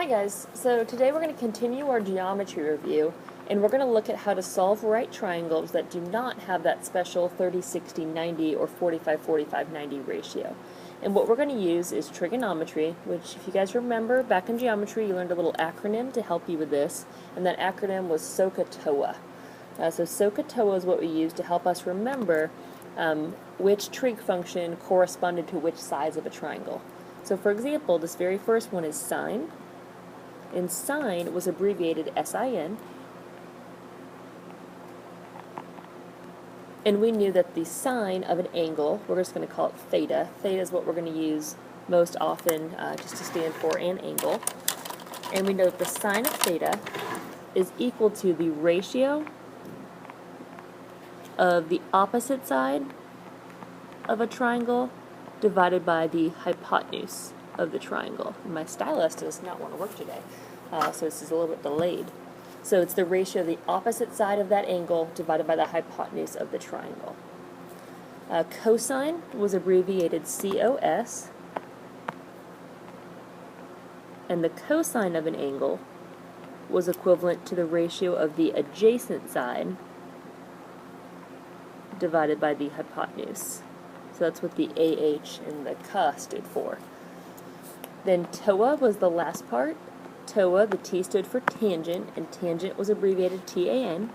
Hi guys, so today we're going to continue our geometry review and we're going to look at how to solve right triangles that do not have that special 30-60-90 or 45-45-90 ratio. And what we're going to use is trigonometry, which if you guys remember back in geometry you learned a little acronym to help you with this, and that acronym was Sohcahtoa. So Sohcahtoa is what we use to help us remember which trig function corresponded to which sides of a triangle. So for example, this very first one is sine, and sine was abbreviated SIN, and we knew that the sine of an angle, we're just going to call it theta. Theta is what we're going to use most often just to stand for an angle, and we know that the sine of theta is equal to the ratio of the opposite side of a triangle divided by the hypotenuse of the triangle. And my stylus does not want to work today, so this is a little bit delayed. So it's the ratio of the opposite side of that angle divided by the hypotenuse of the triangle. Cosine was abbreviated COS, and the cosine of an angle was equivalent to the ratio of the adjacent side divided by the hypotenuse. So that's what the AH and the K stood for. Then TOA was the last part. TOA, the T stood for tangent, and tangent was abbreviated TAN.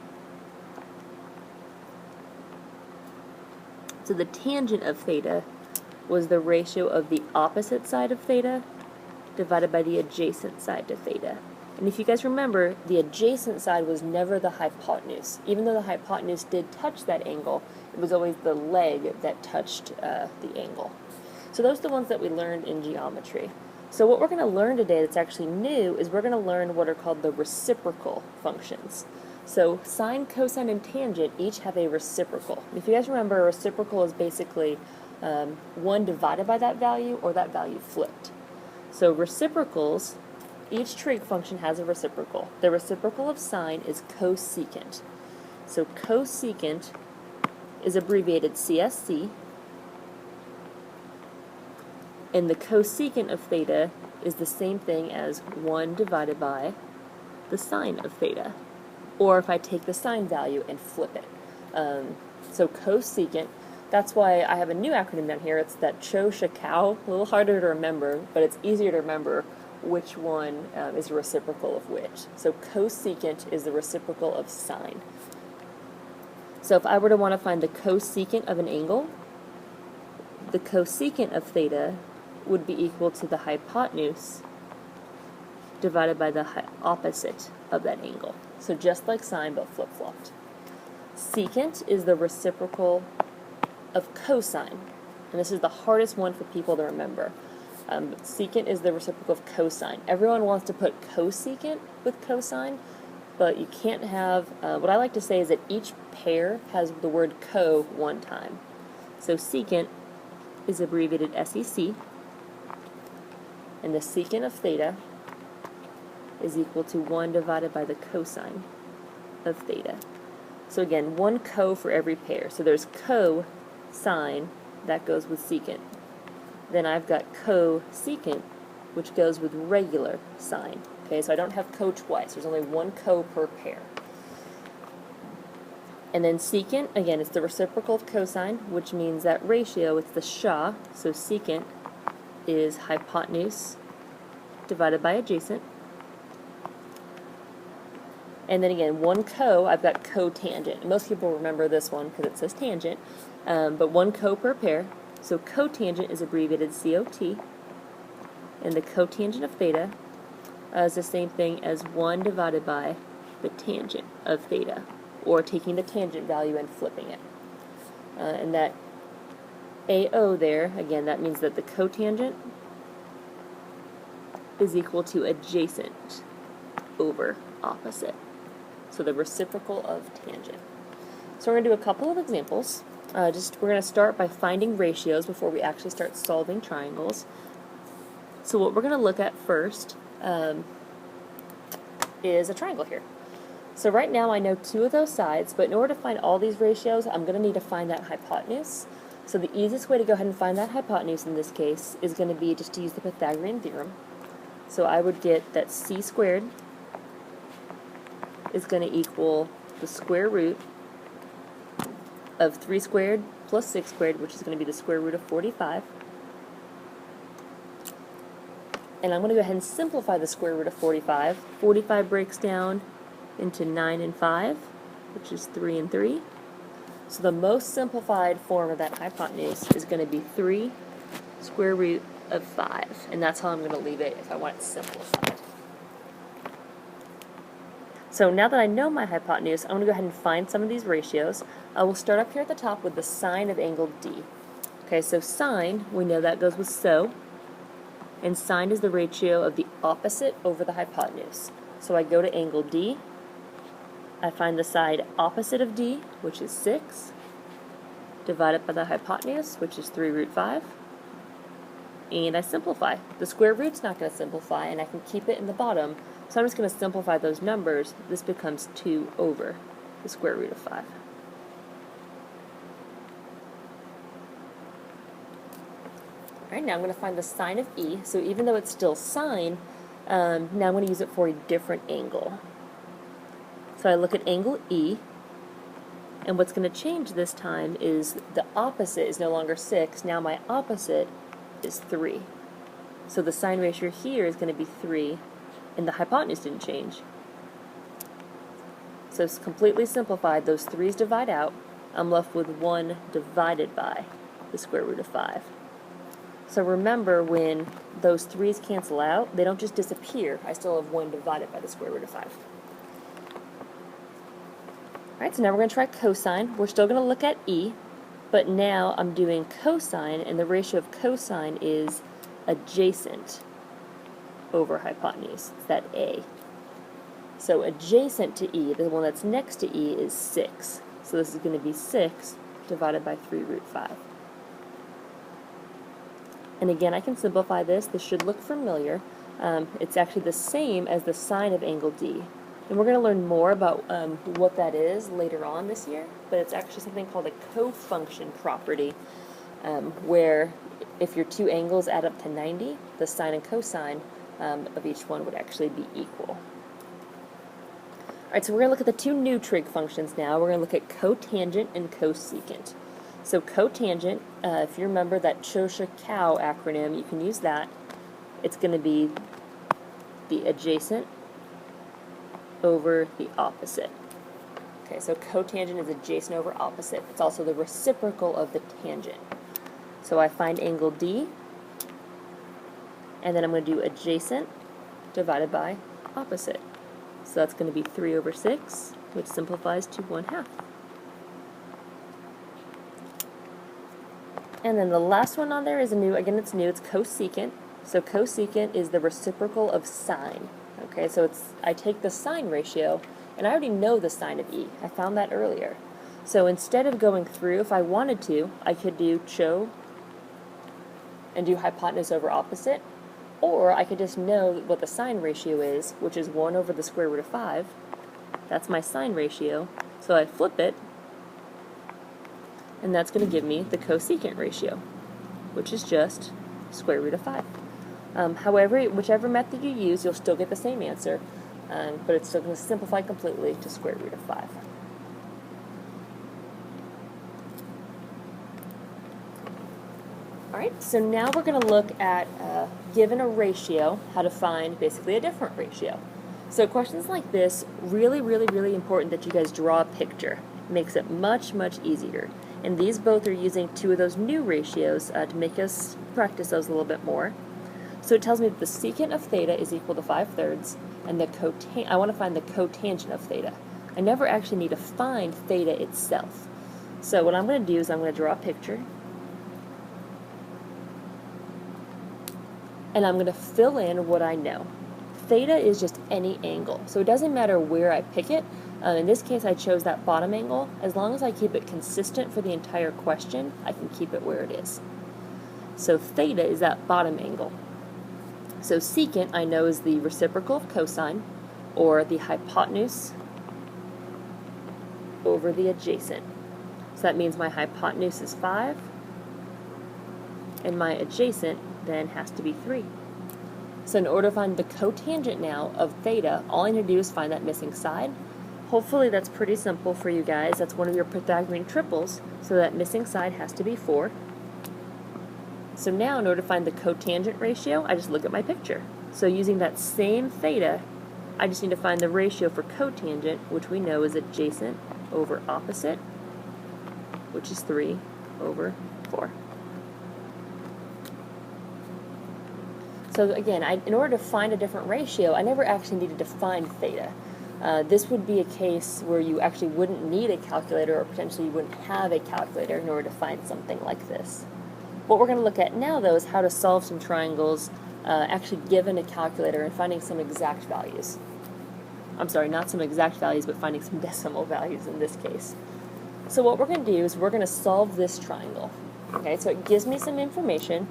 So the tangent of theta was the ratio of the opposite side of theta divided by the adjacent side to theta. And if you guys remember, the adjacent side was never the hypotenuse. Even though the hypotenuse did touch that angle, it was always the leg that touched the angle. So those are the ones that we learned in geometry. So what we're going to learn today that's actually new is we're going to learn what are called the reciprocal functions. So sine, cosine, and tangent each have a reciprocal. If you guys remember, a reciprocal is basically one divided by that value or that value flipped. So reciprocals, each trig function has a reciprocal. The reciprocal of sine is cosecant. So cosecant is abbreviated CSC, and the cosecant of theta is the same thing as 1 divided by the sine of theta. Or if I take the sine value and flip it. So cosecant, that's why I have a new acronym down here. It's that Sohcahtoa, a little harder to remember, but it's easier to remember which one is the reciprocal of which. So cosecant is the reciprocal of sine. So if I were to want to find the cosecant of an angle, the cosecant of theta would be equal to the hypotenuse divided by the opposite of that angle. So just like sine, but flip-flopped. Secant is the reciprocal of cosine, and this is the hardest one for people to remember. Secant is the reciprocal of cosine. Everyone wants to put cosecant with cosine, but you can't have, what I like to say is that each pair has the word co one time. So secant is abbreviated SEC, and the secant of theta is equal to 1 divided by the cosine of theta. So again, one co for every pair. So there's cosine, that goes with secant. Then I've got cosecant, which goes with regular sine. Okay, so I don't have co twice. There's only one co per pair. And then secant, again, it's the reciprocal of cosine, which means that ratio, it's the SHA. So secant is hypotenuse divided by adjacent. And then again, one co, I've got cotangent. Most people remember this one because it says tangent, but one co per pair. So cotangent is abbreviated COT, and the cotangent of theta is the same thing as 1 divided by the tangent of theta, or taking the tangent value and flipping it. And that AO there, again, that means that the cotangent is equal to adjacent over opposite. So the reciprocal of tangent. So we're going to do a couple of examples. We're going to start by finding ratios before we actually start solving triangles. So what we're going to look at first is a triangle here. So right now I know 2 of those sides, but in order to find all these ratios, I'm going to need to find that hypotenuse. So the easiest way to go ahead and find that hypotenuse in this case is going to be just to use the Pythagorean Theorem. So I would get that c squared is going to equal the square root of 3 squared plus 6 squared, which is going to be the square root of 45. And I'm going to go ahead and simplify the square root of 45. 45 breaks down into 9 and 5, which is 3 and 3. So the most simplified form of that hypotenuse is going to be 3 square root of 5. And that's how I'm going to leave it if I want it simplified. So now that I know my hypotenuse, I'm going to go ahead and find some of these ratios. We'll start up here at the top with the sine of angle D. Okay, so sine, we know that goes with so. And sine is the ratio of the opposite over the hypotenuse. So I go to angle D, I find the side opposite of D, which is 6, divided by the hypotenuse, which is 3 root 5, and I simplify. The square root's not going to simplify, and I can keep it in the bottom, so I'm just going to simplify those numbers. This becomes 2 over the square root of 5. Alright, now I'm going to find the sine of E. So even though it's still sine, now I'm going to use it for a different angle. So I look at angle E, and what's going to change this time is the opposite is no longer 6. Now my opposite is 3. So the sine ratio here is going to be 3, and the hypotenuse didn't change. So it's completely simplified. Those 3's divide out. I'm left with 1 divided by the square root of 5. So remember, when those 3's cancel out, they don't just disappear. I still have 1 divided by the square root of 5. Alright, so now we're going to try cosine. We're still going to look at E, but now I'm doing cosine, and the ratio of cosine is adjacent over hypotenuse. It's that A. So adjacent to E, the one that's next to E, is 6. So this is going to be 6 divided by 3 root 5. And again, I can simplify this. This should look familiar. It's actually the same as the sine of angle D. And we're going to learn more about what that is later on this year, but it's actually something called a cofunction property, where if your two angles add up to 90, the sine and cosine of each one would actually be equal. Alright, so we're going to look at the two new trig functions now. We're going to look at cotangent and cosecant. So cotangent, if you remember that Sohcahtoa acronym, you can use that. It's going to be the adjacent over the opposite. Okay, so cotangent is adjacent over opposite. It's also the reciprocal of the tangent. So I find angle D, and then I'm going to do adjacent divided by opposite. So that's going to be 3 over 6, which simplifies to 1/2. And then the last one on there is it's new, it's cosecant. So cosecant is the reciprocal of sine. Okay, so I take the sine ratio, and I already know the sine of E. I found that earlier. So instead of going through, if I wanted to, I could do CHO and do hypotenuse over opposite, or I could just know what the sine ratio is, which is 1 over the square root of 5. That's my sine ratio. So I flip it, and that's going to give me the cosecant ratio, which is just square root of 5. However, whichever method you use, you'll still get the same answer, but it's still going to simplify completely to square root of 5. Alright, so now we're going to look at, given a ratio, how to find basically a different ratio. So questions like this, really important that you guys draw a picture. It makes it much easier. And these both are using two of those new ratios to make us practice those a little bit more. So it tells me that the secant of theta is equal to 5/3, and I want to find the cotangent of theta. I never actually need to find theta itself. So what I'm going to do is I'm going to draw a picture, and I'm going to fill in what I know. Theta is just any angle, so it doesn't matter where I pick it. In this case, I chose that bottom angle. As long as I keep it consistent for the entire question, I can keep it where it is. So theta is that bottom angle. So secant, I know, is the reciprocal of cosine, or the hypotenuse over the adjacent. So that means my hypotenuse is 5, and my adjacent then has to be 3. So in order to find the cotangent now of theta, all I need to do is find that missing side. Hopefully that's pretty simple for you guys. That's one of your Pythagorean triples, so that missing side has to be 4. So now in order to find the cotangent ratio, I just look at my picture. So using that same theta, I just need to find the ratio for cotangent, which we know is adjacent over opposite, which is 3 over 4. So again, in order to find a different ratio, I never actually needed to find theta. This would be a case where you actually wouldn't need a calculator, or potentially you wouldn't have a calculator in order to find something like this. What we're going to look at now, though, is how to solve some triangles actually given a calculator and finding some exact values. I'm sorry, not some exact values, but finding some decimal values in this case. So what we're going to do is we're going to solve this triangle. Okay, so it gives me some information.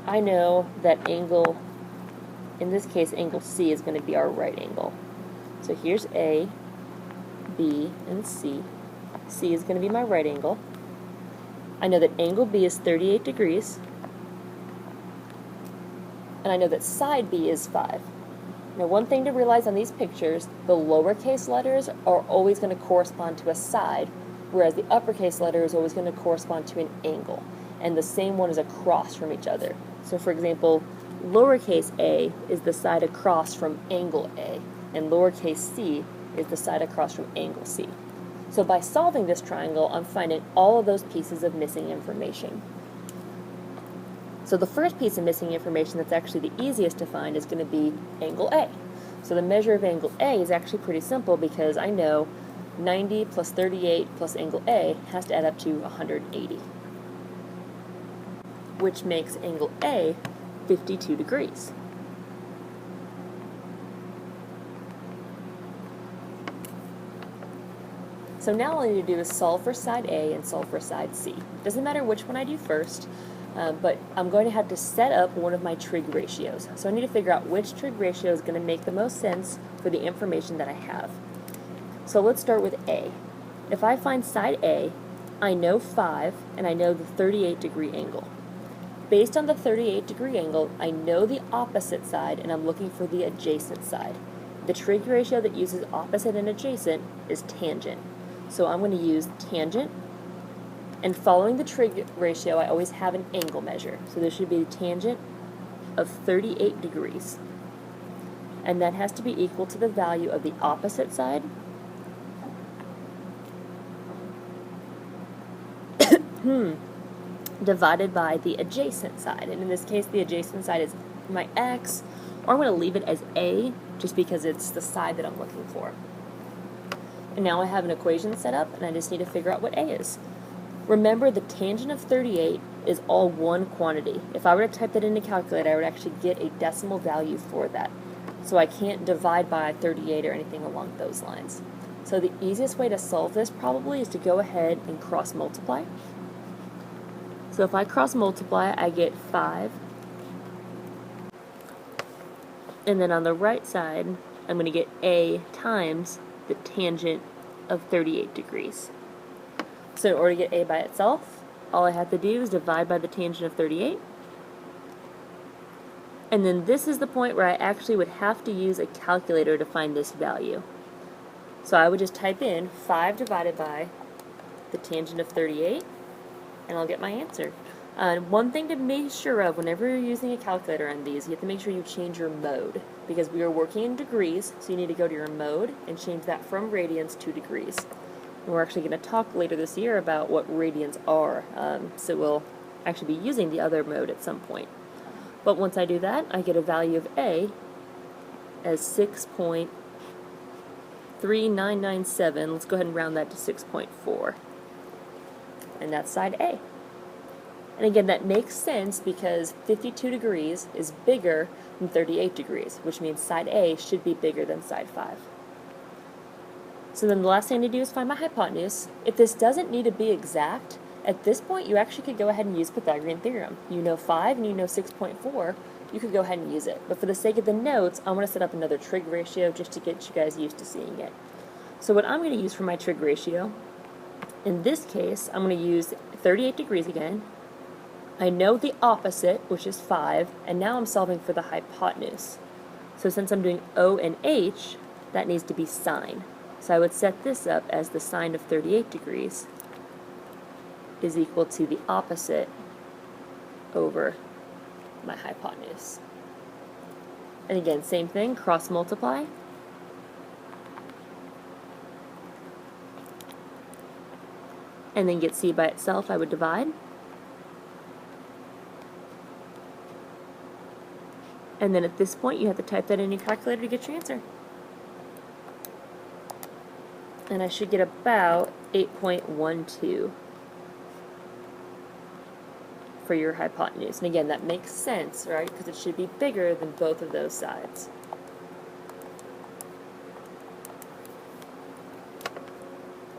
I know that angle, in this case, angle C is going to be our right angle. So here's A, B, and C. C is going to be my right angle. I know that angle B is 38 degrees. And I know that side B is 5. Now, one thing to realize on these pictures, the lowercase letters are always going to correspond to a side, whereas the uppercase letter is always going to correspond to an angle. And the same one is across from each other. So for example, lowercase a is the side across from angle A, and lowercase c is the side across from angle C. So by solving this triangle, I'm finding all of those pieces of missing information. So the first piece of missing information that's actually the easiest to find is going to be angle A. So the measure of angle A is actually pretty simple because I know 90 plus 38 plus angle A has to add up to 180. Which makes angle A 52 degrees. So now all I need to do is solve for side A and solve for side C. Doesn't matter which one I do first, but I'm going to have to set up one of my trig ratios. So I need to figure out which trig ratio is going to make the most sense for the information that I have. So let's start with A. If I find side A, I know 5 and I know the 38-degree angle. Based on the 38-degree angle, I know the opposite side, and I'm looking for the adjacent side. The trig ratio that uses opposite and adjacent is tangent. So I'm going to use tangent, and following the trig ratio, I always have an angle measure. So this should be the tangent of 38 degrees. And that has to be equal to the value of the opposite side divided by the adjacent side. And in this case, the adjacent side is my x, or I'm going to leave it as a, just because it's the side that I'm looking for. And now I have an equation set up, and I just need to figure out what a is. Remember, the tangent of 38 is all one quantity. If I were to type that in a calculator, I would actually get a decimal value for that. So I can't divide by 38 or anything along those lines. So the easiest way to solve this probably is to go ahead and cross multiply. So if I cross multiply, I get 5. And then on the right side, I'm going to get a times the tangent of 38 degrees. So in order to get a by itself, all I have to do is divide by the tangent of 38. And then this is the point where I actually would have to use a calculator to find this value. So I would just type in 5 divided by the tangent of 38, and I'll get my answer. One thing to make sure of whenever you're using a calculator on these, you have to make sure you change your mode, because we are working in degrees, so you need to go to your mode and change that from radians to degrees. And we're actually going to talk later this year about what radians are, so we'll actually be using the other mode at some point. But once I do that, I get a value of a as 6.3997. Let's go ahead and round that to 6.4. And that's side A. And again, that makes sense because 52 degrees is bigger than 38 degrees, which means side A should be bigger than side 5. So then the last thing to do is find my hypotenuse. If this doesn't need to be exact, at this point you actually could go ahead and use Pythagorean Theorem. You know 5 and you know 6.4, you could go ahead and use it. But for the sake of the notes, I want to set up another trig ratio just to get you guys used to seeing it. So what I'm going to use for my trig ratio, in this case, I'm going to use 38 degrees again. I know the opposite, which is 5, and now I'm solving for the hypotenuse. So since I'm doing O and H, that needs to be sine. So I would set this up as the sine of 38 degrees is equal to the opposite over my hypotenuse. And again, same thing, cross multiply. And then get C by itself, I would divide. And then at this point, you have to type that in your calculator to get your answer. And I should get about 8.12 for your hypotenuse. And again, that makes sense, right? Because it should be bigger than both of those sides.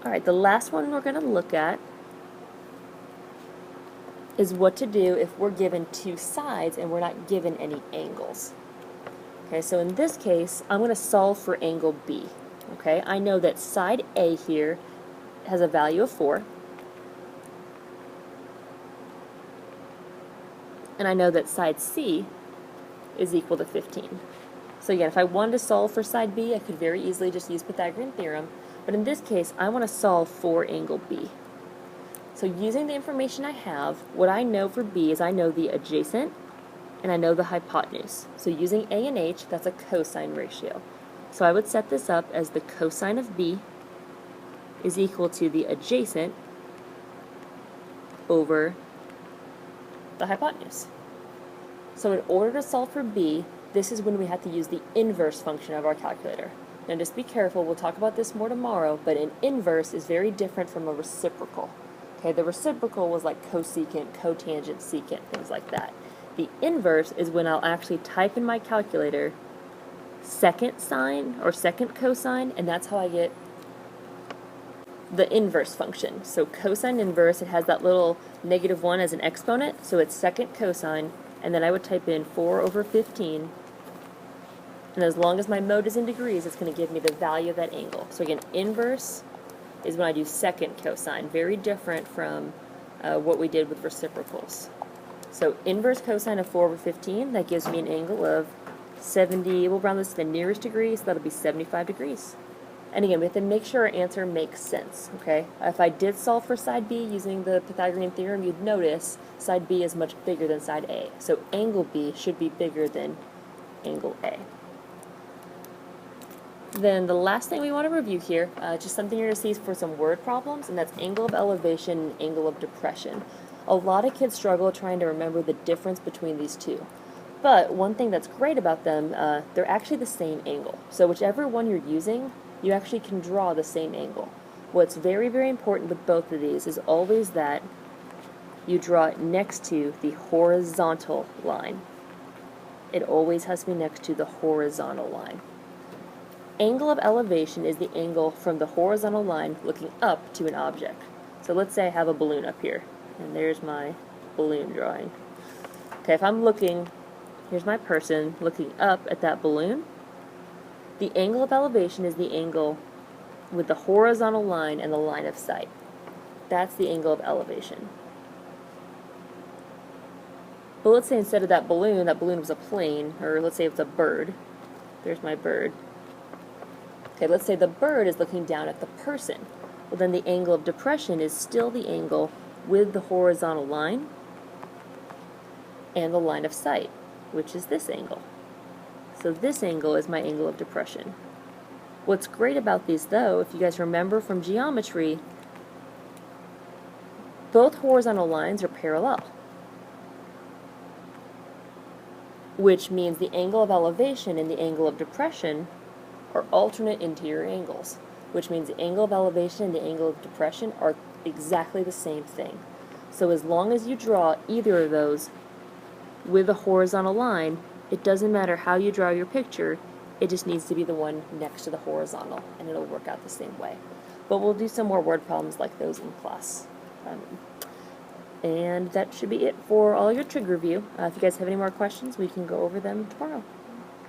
All right, the last one we're going to look at is what to do if we're given two sides and we're not given any angles. Okay, so in this case, I'm going to solve for angle B. Okay, I know that side A here has a value of 4. And I know that side C is equal to 15. So again, if I wanted to solve for side B, I could very easily just use Pythagorean Theorem. But in this case, I want to solve for angle B. So using the information I have, what I know for B is I know the adjacent and I know the hypotenuse. So using A and H, that's a cosine ratio. So I would set this up as the cosine of B is equal to the adjacent over the hypotenuse. So in order to solve for B, this is when we have to use the inverse function of our calculator. Now just be careful, we'll talk about this more tomorrow, but an inverse is very different from a reciprocal. Okay, the reciprocal was like cosecant, cotangent, secant, things like that. The inverse is when I'll actually type in my calculator secant sine or secant cosine, and that's how I get the inverse function. So cosine inverse, it has that little -1 as an exponent, so it's secant cosine, and then I would type in 4 over 15, and as long as my mode is in degrees, it's going to give me the value of that angle. So again, inverse is when I do secant cosine, very different from what we did with reciprocals. So inverse cosine of 4 over 15, that gives me an angle of 70, we'll round this to the nearest degree, so that'll be 75 degrees. And again, we have to make sure our answer makes sense, okay? If I did solve for side B using the Pythagorean Theorem, you'd notice side B is much bigger than side A. So angle B should be bigger than angle A. Then the last thing we want to review here, just something you're going to see for some word problems, and that's angle of elevation and angle of depression. A lot of kids struggle trying to remember the difference between these two. But one thing that's great about them, they're actually the same angle. So whichever one you're using, you actually can draw the same angle. What's very, very important with both of these is always that you draw it next to the horizontal line. It always has to be next to the horizontal line. Angle of elevation is the angle from the horizontal line looking up to an object. So let's say I have a balloon up here, and there's my balloon drawing. Okay, if I'm looking, here's my person looking up at that balloon. The angle of elevation is the angle with the horizontal line and the line of sight. That's the angle of elevation. But let's say instead of that balloon was a plane, or let's say it's a bird. There's my bird. Okay, let's say the bird is looking down at the person. Well, then the angle of depression is still the angle with the horizontal line and the line of sight, which is this angle. So this angle is my angle of depression. What's great about these, though, if you guys remember from geometry, both horizontal lines are parallel, which means the angle of elevation and the angle of depression are alternate interior angles, which means the angle of elevation and the angle of depression are exactly the same thing. So as long as you draw either of those with a horizontal line, it doesn't matter how you draw your picture, it just needs to be the one next to the horizontal, and it'll work out the same way. But we'll do some more word problems like those in class. And that should be it for all your trig review. If you guys have any more questions, we can go over them tomorrow.